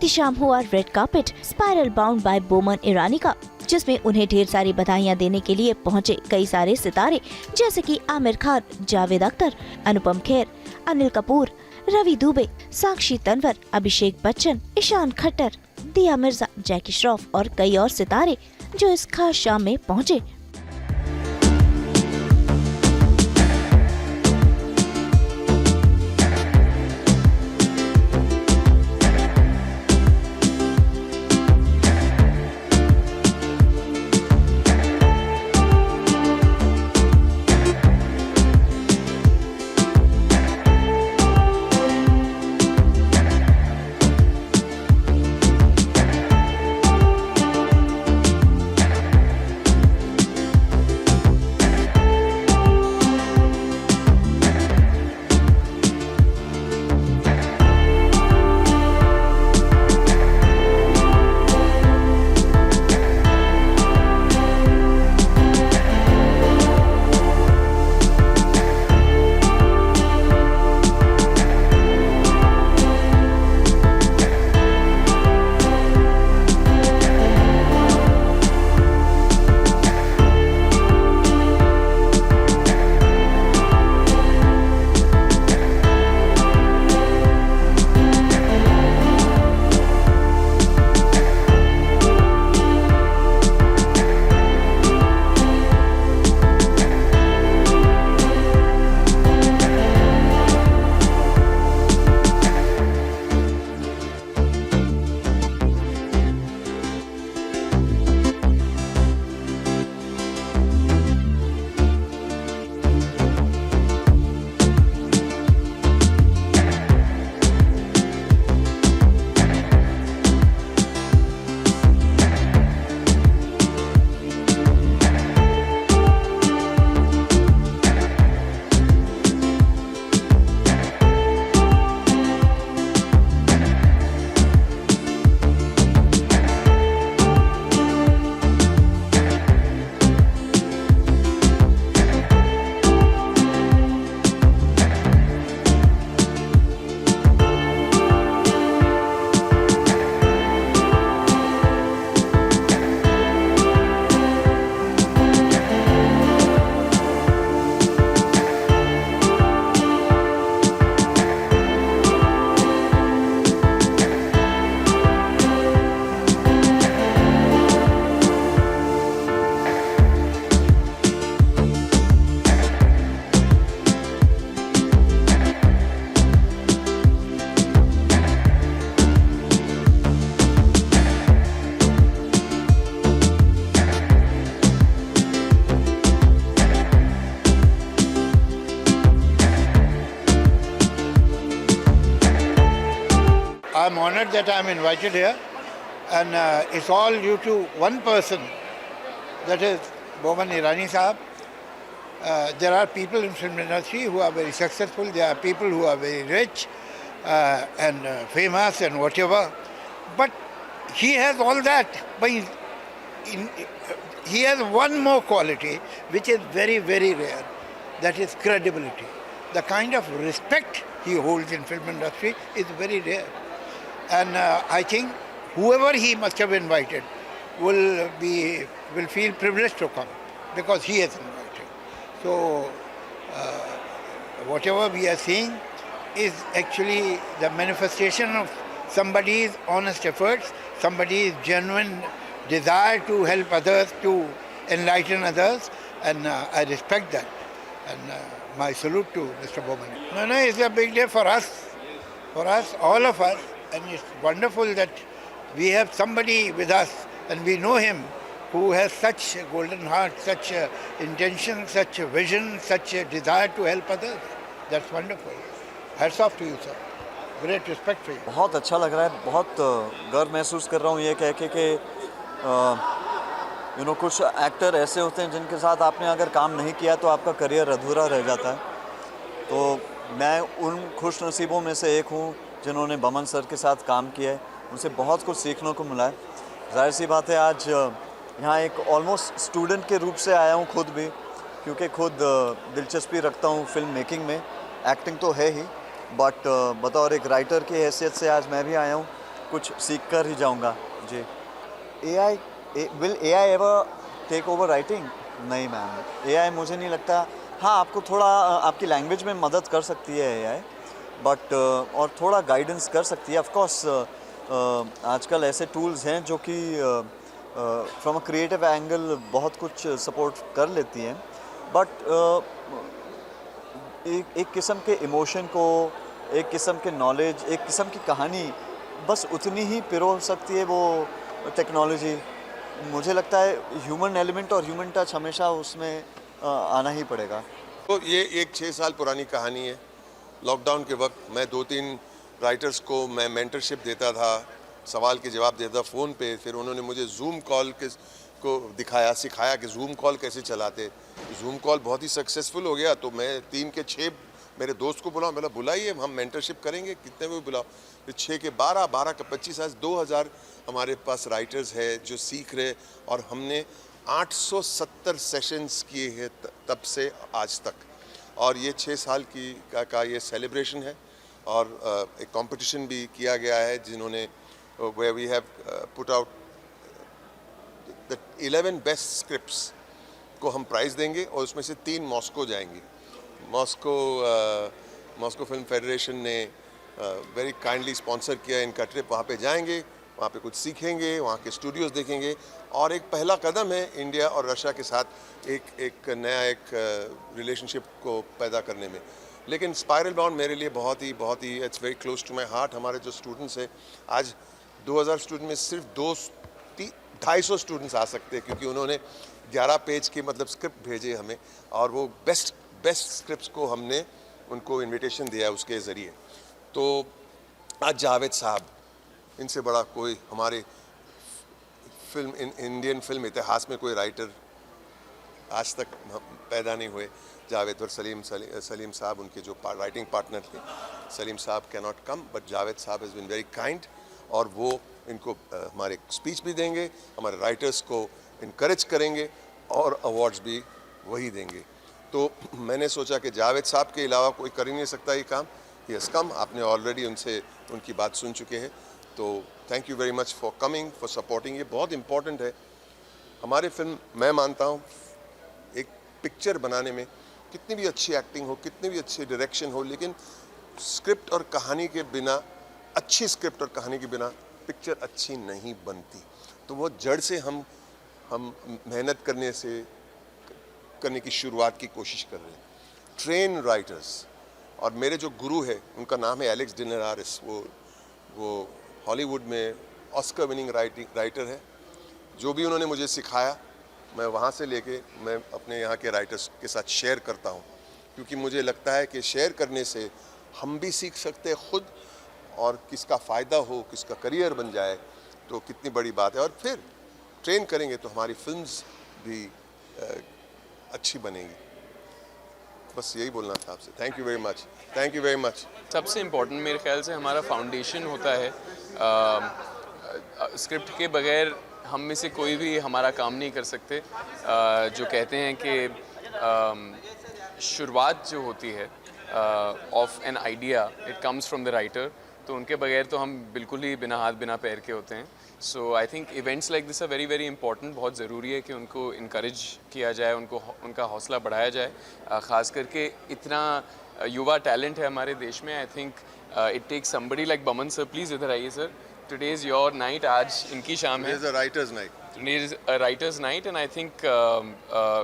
बीती शाम हुआ red carpet spiral bound by Boman Irani का, जिसमें उन्हें ढेर सारी बधाइयां देने के लिए पहुंचे कई सारे सितारे जैसे कि आमिर खान, जावेद अख्तर, अनुपम खेर, अनिल कपूर, रवि दुबे, साक्षी तन्वर, अभिषेक बच्चन, ईशान खट्टर, दिया मिर्जा, जैकी श्रॉफ और कई और सितारे जो इस खास शाम में पहुंचे। I'm honored that I'm invited here, and it's all due to one person, that is Boman Irani Sahab. There are people in film industry who are very successful, there are people who are very rich and famous and whatever, but he has all that, but he has one more quality which is very, very rare, that is credibility. The kind of respect he holds in film industry is very rare. And I think whoever he must have invited will feel privileged to come because he has invited. So whatever we are seeing is actually the manifestation of somebody's honest efforts, somebody's genuine desire to help others, to enlighten others, and I respect that. And my salute to Mr. Boman. No, it's a big day for us, all of us. And it's wonderful that we have somebody with us and we know him who has such a golden heart, such a intention, such a vision, such a desire to help others. That's wonderful. Hats off to you, sir. Great respect for you. बहुत अच्छा लग रहा है, बहुत गर्व महसूस कर रहा हूँ ये कह के कि कुछ एक्टर ऐसे होते हैं जिनके साथ आपने अगर काम नहीं किया तो आपका करियर अधूरा रह जाता है। तो मैं उन खुश नसीबों में से एक हूँ जिन्होंने बमन सर के साथ काम किया है, उनसे बहुत कुछ सीखने को मिला है। जाहिर सी बात है आज यहाँ एक ऑलमोस्ट स्टूडेंट के रूप से आया हूँ खुद भी, क्योंकि खुद दिलचस्पी रखता हूँ फिल्म मेकिंग में। एक्टिंग तो है ही, बट बतौर एक राइटर की हैसियत से आज मैं भी आया हूँ कुछ सीख कर ही जाऊँगा जी। AI will AI ever take over writing? नहीं मैम, AI मुझे नहीं लगता। हाँ, आपको थोड़ा आपकी लैंग्वेज में मदद कर सकती है AI, बट और थोड़ा गाइडेंस कर सकती है। ऑफ कोर्स आजकल ऐसे टूल्स हैं जो कि फ्रॉम अ क्रिएटिव एंगल बहुत कुछ सपोर्ट कर लेती हैं, बट एक किस्म के इमोशन को, एक किस्म के नॉलेज, एक किस्म की कहानी बस उतनी ही पिरो सकती है वो टेक्नोलॉजी। मुझे लगता है ह्यूमन एलिमेंट और ह्यूमन टच हमेशा उसमें आना ही पड़ेगा। तो ये एक 6 साल पुरानी कहानी है। लॉकडाउन के वक्त मैं 2-3 राइटर्स को मैं मेंटरशिप देता था, सवाल के जवाब देता था फ़ोन पे। फिर उन्होंने मुझे जूम कॉल को दिखाया, सिखाया कि जूम कॉल कैसे चलाते। जूम कॉल बहुत ही सक्सेसफुल हो गया, तो मैं 3 के 6 मेरे दोस्त को बुलाऊं, मैंने बुलाइए, हम मेंटरशिप करेंगे, कितने भी बुलाओ। फिर 6 के 12, 12 के 25, आज 2000 हमारे पास राइटर्स है जो सीख रहे, और हमने 870 सेशंस किए हैं तब से आज तक। और ये 6 साल का ये सेलिब्रेशन है। और एक कंपटीशन भी किया गया है जिन्होंने where we have put out the 11 best scripts को हम प्राइज़ देंगे, और उसमें से 3 मॉस्को जाएंगी। मॉस्को फिल्म फेडरेशन ने वेरी काइंडली स्पॉन्सर किया इनका ट्रिप। वहाँ पे जाएंगे, वहाँ पे कुछ सीखेंगे, वहाँ के स्टूडियोज़ देखेंगे, और एक पहला कदम है इंडिया और रशिया के साथ एक नया रिलेशनशिप को पैदा करने में। लेकिन स्पाइरल बाउंड मेरे लिए बहुत ही it's very close to my heart. हमारे जो स्टूडेंट्स हैं, आज 2000 स्टूडेंट में सिर्फ 250 स्टूडेंट्स आ सकते हैं, क्योंकि उन्होंने 11 पेज के मतलब स्क्रिप्ट भेजे हमें, और वो बेस्ट स्क्रिप्ट्स को हमने उनको इनविटेशन दिया है उसके ज़रिए। तो आज जावेद साहब, इनसे बड़ा कोई हमारे इंडियन फिल्म इतिहास में कोई राइटर आज तक पैदा नहीं हुए। जावेद और सलीम साहब उनके जो राइटिंग पार्टनर थे। सलीम साहब can not come, but Javed साहब हैज़ बीन वेरी काइंड, और वो इनको हमारे स्पीच भी देंगे, हमारे राइटर्स को इनकरेज करेंगे, और अवार्ड्स भी वही देंगे। तो मैंने सोचा कि जावेद साहब के अलावा कोई कर ही नहीं सकता ये काम। ही हैज़ कम, आपने ऑलरेडी उनकी बात सुन चुके हैं। तो thank you very much for coming, for supporting. ये बहुत इम्पॉर्टेंट है हमारे फिल्म। मैं मानता हूँ एक पिक्चर बनाने में कितनी भी अच्छी एक्टिंग हो, कितनी भी अच्छी डायरेक्शन हो, लेकिन स्क्रिप्ट और कहानी के बिना, अच्छी स्क्रिप्ट और कहानी के बिना पिक्चर अच्छी नहीं बनती। तो वो जड़ से हम मेहनत करने की शुरुआत की कोशिश कर रहे हैं। ट्रेन राइटर्स, और मेरे जो गुरु है उनका नाम है एलेक्स डिनेरारिस। वो हॉलीवुड में ऑस्कर विनिंग राइटर है। जो भी उन्होंने मुझे सिखाया, मैं वहाँ से लेके मैं अपने यहाँ के राइटर्स के साथ शेयर करता हूँ, क्योंकि मुझे लगता है कि शेयर करने से हम भी सीख सकते हैं खुद, और किसका फ़ायदा हो, किसका करियर बन जाए, तो कितनी बड़ी बात है। और फिर ट्रेन करेंगे तो हमारी फिल्म्स भी अच्छी बनेंगी। बस यही बोलना था आपसे। Thank you very much, thank you very much. सबसे इम्पोर्टेंट मेरे ख्याल से हमारा फाउंडेशन होता है। स्क्रिप्ट के बगैर हम में से कोई भी हमारा काम नहीं कर सकते। जो कहते हैं कि शुरुआत जो होती है of an idea, it comes from the writer. तो उनके बगैर तो हम बिल्कुल ही बिना हाथ बिना पैर के होते हैं। So I think events like this are very very important. बहुत ज़रूरी है कि उनको इनकरेज किया जाए, उनका हौसला बढ़ाया जाए। ख़ास करके इतना युवा टैलेंट है हमारे देश में। I think it takes somebody like Boman sir. Please इधर आइए sir. Today is your night, आज इनकी शाम है। Writers night. Today is a writer's night, and I think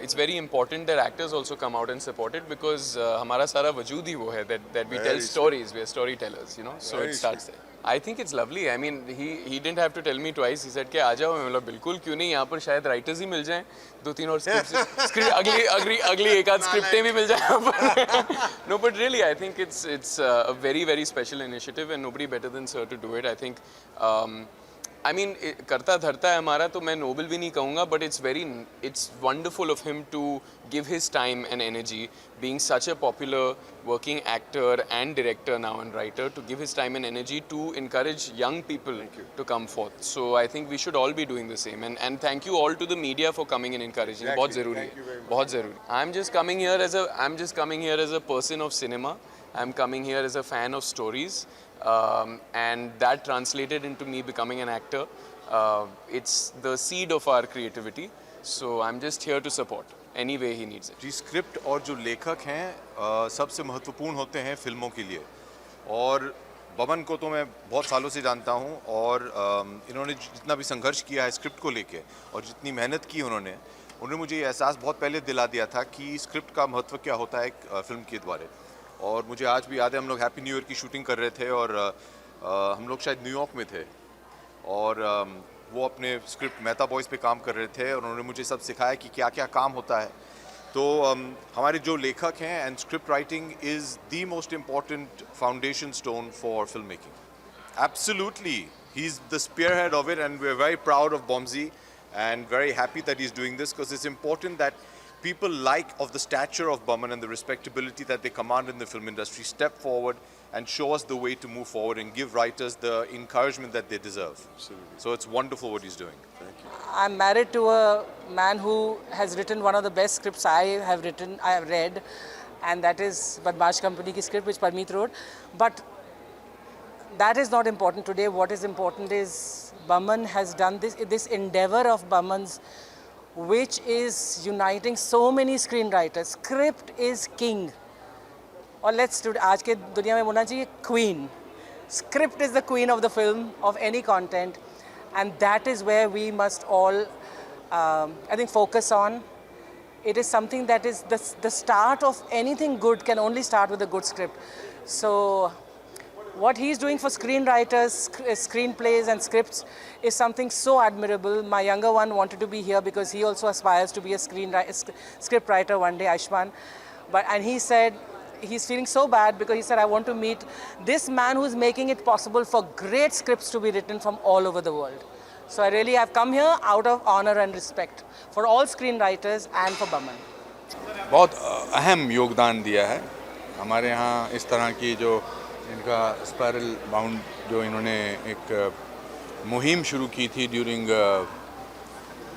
it's very important that actors also come out and support it, because हमारा सारा वजूद ही वो है that we tell stories. We are storytellers, you know. So it starts there. I think it's lovely. I mean, he didn't have to tell me twice. He said कि आ जाओ। मैं बोला बिल्कुल, क्यों नहीं। यहाँ पर शायद राइटर्स ही मिल जाएं, 2-3 और स्क्रिप्ट अगली एक आध स्क्रिप्टें भी मिल जाएं यहाँ पर। No, but really, I think it's a very very special initiative, and nobody better than sir to do it. I think. I mean, करता धरता है हमारा, तो मैं नोबल भी नहीं कहूँगा, but it's wonderful of him to give his time and energy, being such a popular working actor and director now and writer, to give his time and energy to encourage young people to come forth. So I think we should all be doing the same, and thank you all to the media for coming and encouraging. बहुत ज़रूरी है, बहुत ज़रूरी। I'm just coming here as a person of cinema. I'm coming here as a fan of stories. and that translated into me becoming an actor. It's the seed of our creativity, so I'm just here to support any way he needs it. जी, script और जो लेखक हैं सबसे महत्वपूर्ण होते हैं फिल्मों के लिए, और बमन को तो मैं बहुत सालों से जानता हूं, और इन्होंने जितना भी संघर्ष किया है स्क्रिप्ट को लेके और जितनी मेहनत की उन्होंने मुझे ये एहसास बहुत पहले दिला दिया था कि स्क्रिप्ट का महत्व क्या होता है एक फिल्म के द्वारा। और मुझे आज भी याद है, हम लोग हैप्पी न्यू ईयर की शूटिंग कर रहे थे और हम लोग शायद न्यूयॉर्क में थे, और वो अपने स्क्रिप्ट मेहता बॉयज़ पे काम कर रहे थे, और उन्होंने मुझे सब सिखाया कि क्या क्या काम होता है। तो हमारे जो लेखक हैं, and script writing is the most important foundation stone for film making. Absolutely, he is the spearhead of it, and we're very proud of Bomzi and very happy that he's doing this, because it's important that people of the stature of Baman and the respectability that they command in the film industry step forward and show us the way to move forward and give writers the encouragement that they deserve. Absolutely. So it's wonderful what he's doing. Thank you. I'm married to a man who has written one of the best scripts I have read, and that is Badmaash Company ki script which Parmeet wrote. But that is not important today. What is important is Baman has done this endeavor of Baman's, which is uniting so many screenwriters. Script is king. और आज के दुनिया में बोलना चाहिए queen. Script is the queen of the film, of any content, and that is where we must all, I think, focus on. It is something that is the start of anything good can only start with a good script. So what he's doing for screenwriters, screenplays and scripts is something so admirable. My younger one wanted to be here because he also aspires to be a script writer one day, Aishman. And he said he's feeling so bad because he said, I want to meet this man who's making it possible for great scripts to be written from all over the world. So I really have come here out of honor and respect for all screenwriters and for Baman. बहुत अहम योगदान दिया है हमारे यहाँ। इस तरह की जो इनका स्पायरल बाउंड जो इन्होंने एक मुहिम शुरू की थी ड्यूरिंग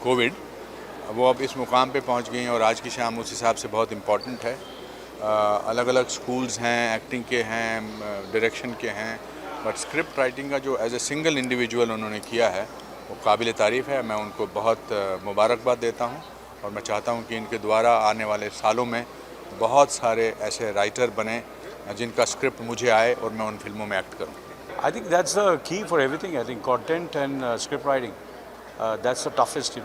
कोविड, वो अब इस मुकाम पे पहुंच गई हैं, और आज की शाम उस हिसाब से बहुत इम्पॉर्टेंट है। अलग अलग स्कूल्स हैं, एक्टिंग के हैं, डायरेक्शन के हैं, बट स्क्रिप्ट राइटिंग का जो एज ए सिंगल इंडिविजुअल उन्होंने किया है वो काबिल तारीफ़ है। मैं उनको बहुत मुबारकबाद देता हूँ, और मैं चाहता हूँ कि इनके द्वारा आने वाले सालों में बहुत सारे ऐसे राइटर बने जिनका स्क्रिप्ट मुझे आए और मैं उन फिल्मों में एक्ट करूँ। I think that's the key for everything. I think content and script writing, that's the toughest,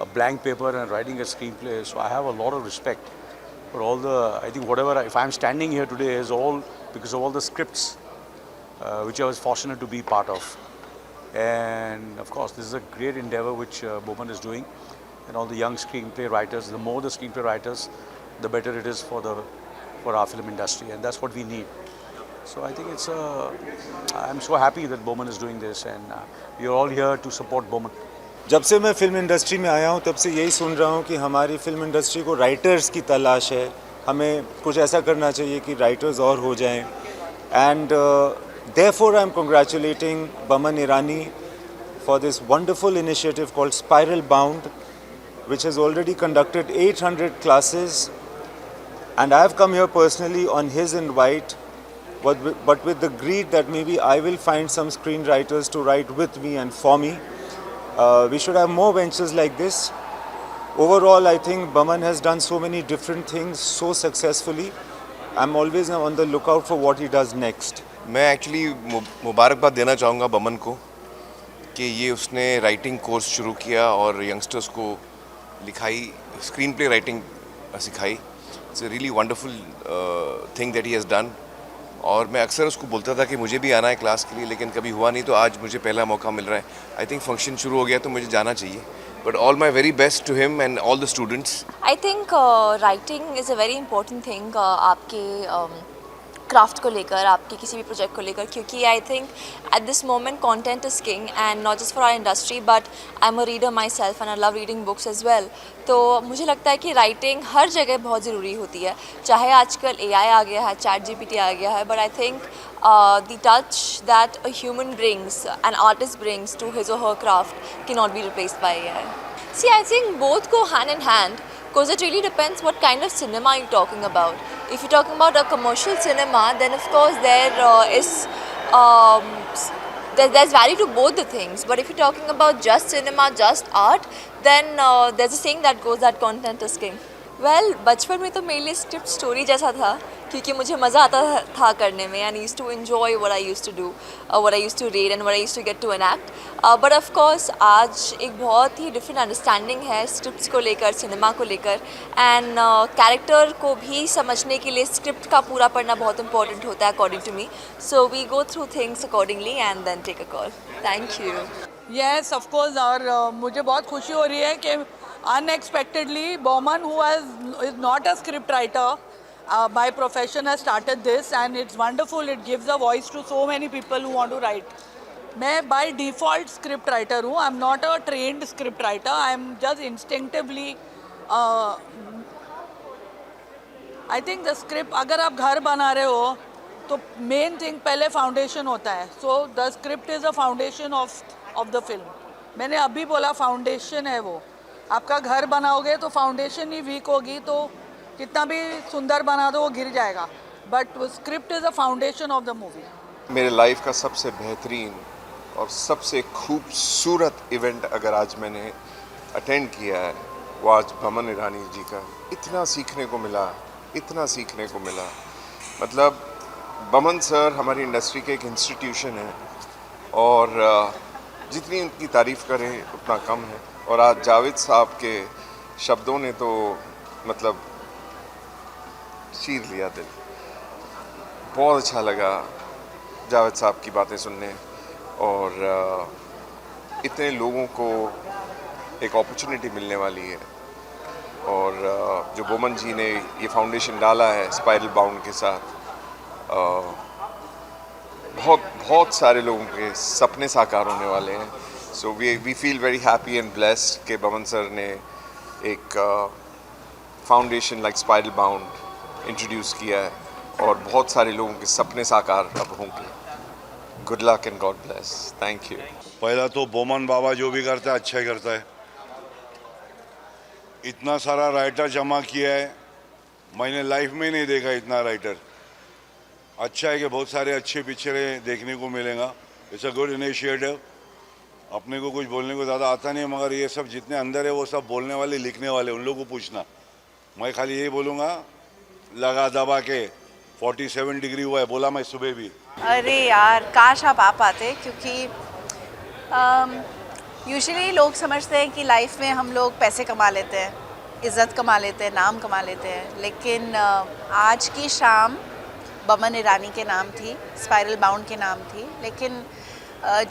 a blank paper and writing a screenplay. So I have a lot of respect for all the, I think whatever, if I'm standing here today is all because of all the scripts which I was fortunate to be part of. And of course, this is a great endeavor which Bowman is doing, and all the young screenplay writers. The more the screenplay writers, the better it is for our film industry, and that's what we need. So I think I'm so happy that Bowman is doing this, and we are all here to support Bowman. जब से मैं film industry में आया हूँ तब से यही सुन रहा हूँ कि हमारी फिल्म इंडस्ट्री को राइटर्स की तलाश है, हमें कुछ ऐसा करना चाहिए कि राइटर्स और हो जाएं, and therefore I'm congratulating Baman Irani for this wonderful initiative called Spiral Bound, which has already conducted 800 classes, and I have come here personally on his invite, but with the greed that maybe I will find some screenwriters to write with me and for me. We should have more ventures like this. Overall, I think Baman has done so many different things so successfully. I'm always on the lookout for what he does next. मैं actually मुबारकबाद देना चाहूँगा बमन को कि ये उसने writing course शुरू किया और यंगस्टर्स को लिखाई स्क्रीन प्ले राइटिंग सिखाई. It's a really wonderful thing that he has done. और मैं अक्सर उसको बोलता था कि मुझे भी आना है क्लास के लिए, लेकिन कभी हुआ नहीं, तो आज मुझे पहला मौका मिल रहा है. आई थिंक फंक्शन शुरू हो गया तो मुझे जाना चाहिए. But all my very best to him and all the students. I think writing is a very important thing आपके क्राफ्ट को लेकर, आपके किसी भी प्रोजेक्ट को लेकर, क्योंकि I think at this moment content is king, and not just for our industry but I am a reader myself and I love reading books as well. तो मुझे लगता है कि राइटिंग हर जगह बहुत ज़रूरी होती है, चाहे आजकल AI आ गया है, ChatGPT आ गया है, but I think the touch that a human brings, an artist brings to his or her craft cannot be replaced by AI. See, I think both go hand in hand, because it really depends what kind of cinema you're talking about. If you're talking about a commercial cinema, then of course there is there's value to both the things. But if you're talking about just cinema, just art, then there's a saying that goes that content is king. Well, बचपन में तो मेरे लिए script story जैसा था, क्योंकि मुझे मज़ा आता था करने में, and I used to enjoy what I used to do, what I used to read and what I used to get to enact. But of course आज एक बहुत ही different understanding है स्क्रिप्ट्स को लेकर, सिनेमा को लेकर, and कैरेक्टर को भी समझने के लिए स्क्रिप्ट का पूरा पढ़ना बहुत important होता है according to me. So we go through things accordingly and then take a call. Thank you. Yes, of course. और मुझे बहुत खुशी हो रही है कि unexpectedly Bowman, who is not a script writer by profession, has started this, and it's wonderful. It gives a voice to so many people who want to write. मैं by default script writer हूँ. I'm not a trained script writer. I'm just instinctively I think the script, अगर आप घर बना रहे हो तो main thing पहले फाउंडेशन होता है. So the script is a foundation of the film. मैंने अभी बोला फाउंडेशन है वो. आपका घर बनाओगे तो फाउंडेशन ही वीक होगी तो कितना भी सुंदर बना दो वो गिर जाएगा. But script is a foundation of the movie. मेरे लाइफ का सबसे बेहतरीन और सबसे खूबसूरत इवेंट अगर आज मैंने अटेंड किया है वो आज बमन ईरानी जी का. इतना सीखने को मिला, इतना सीखने को मिला. मतलब बमन सर हमारी इंडस्ट्री के एक इंस्टीट्यूशन है और जितनी उनकी तारीफ़ करें उतना कम है. और आज जावेद साहब के शब्दों ने तो मतलब चीर लिया दिल. बहुत अच्छा लगा जावेद साहब की बातें सुनने और इतने लोगों को एक अपॉर्चुनिटी मिलने वाली है. और जो बोमन जी ने ये फाउंडेशन डाला है स्पाइरल बाउंड के साथ, बहुत सारे लोगों के सपने साकार होने वाले हैं. So we feel very happy and blessed कि बमन सर ने एक foundation like spiral bound introduce किया है और बहुत सारे लोगों के सपने साकार अब होंगे. Good luck and God bless. Thank you. पहला तो बोमन बाबा जो भी करता है अच्छा ही करता है. इतना सारा राइटर जमा किया है, मैंने लाइफ में नहीं देखा इतना राइटर. अच्छा है कि बहुत सारे अच्छे पिक्चरें देखने को मिलेगा. It's a good initiative. अपने को कुछ बोलने को ज़्यादा आता नहीं, मगर ये सब जितने अंदर है वो सब बोलने वाले, लिखने वाले, उन लोगों को पूछना. मैं खाली यही बोलूँगा, लगा दबा के 47 डिग्री हुआ है, बोला मैं सुबह भी. अरे यार काश आप आ पाते, क्योंकि यूजुअली लोग समझते हैं कि लाइफ में हम लोग पैसे कमा लेते हैं, इज़्ज़त कमा लेते हैं, नाम कमा लेते हैं, लेकिन आज की शाम बमन ईरानी के नाम थी, स्पाइरल बाउंड के नाम थी, लेकिन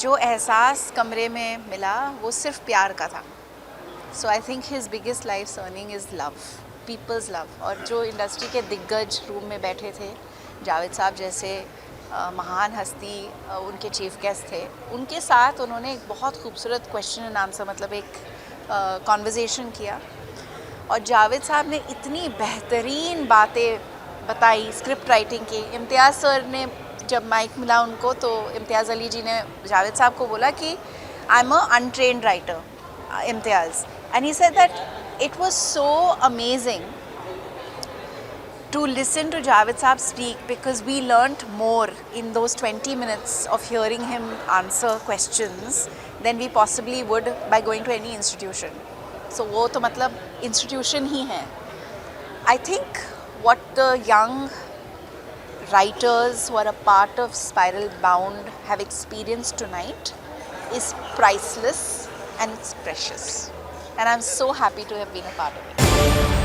जो एहसास कमरे में मिला वो सिर्फ प्यार का था. So I think his biggest life earning is love, people's love. और जो इंडस्ट्री के दिग्गज रूम में बैठे थे, जावेद साहब जैसे महान हस्ती उनके चीफ गेस्ट थे, उनके साथ उन्होंने एक बहुत खूबसूरत क्वेश्चन एंड आंसर, मतलब एक कॉन्वर्जेसन किया. और जावेद साहब ने इतनी बेहतरीन बातें बताई स्क्रिप्ट राइटिंग की. इम्तियाज़ सर ने जब माइक मिला उनको तो इम्तियाज़ अली जी ने जावेद साहब को बोला कि आई am a untrained writer Imtiaz, and he said that it was so amazing to listen to Javed Saab speak, because we learnt more in those 20 minutes of hearing him answer questions than we possibly would by going to any institution. So वो तो मतलब institution ही है. I think what the young writers who are a part of Spiral Bound have experienced tonight is priceless and it's precious. And I'm so happy to have been a part of it.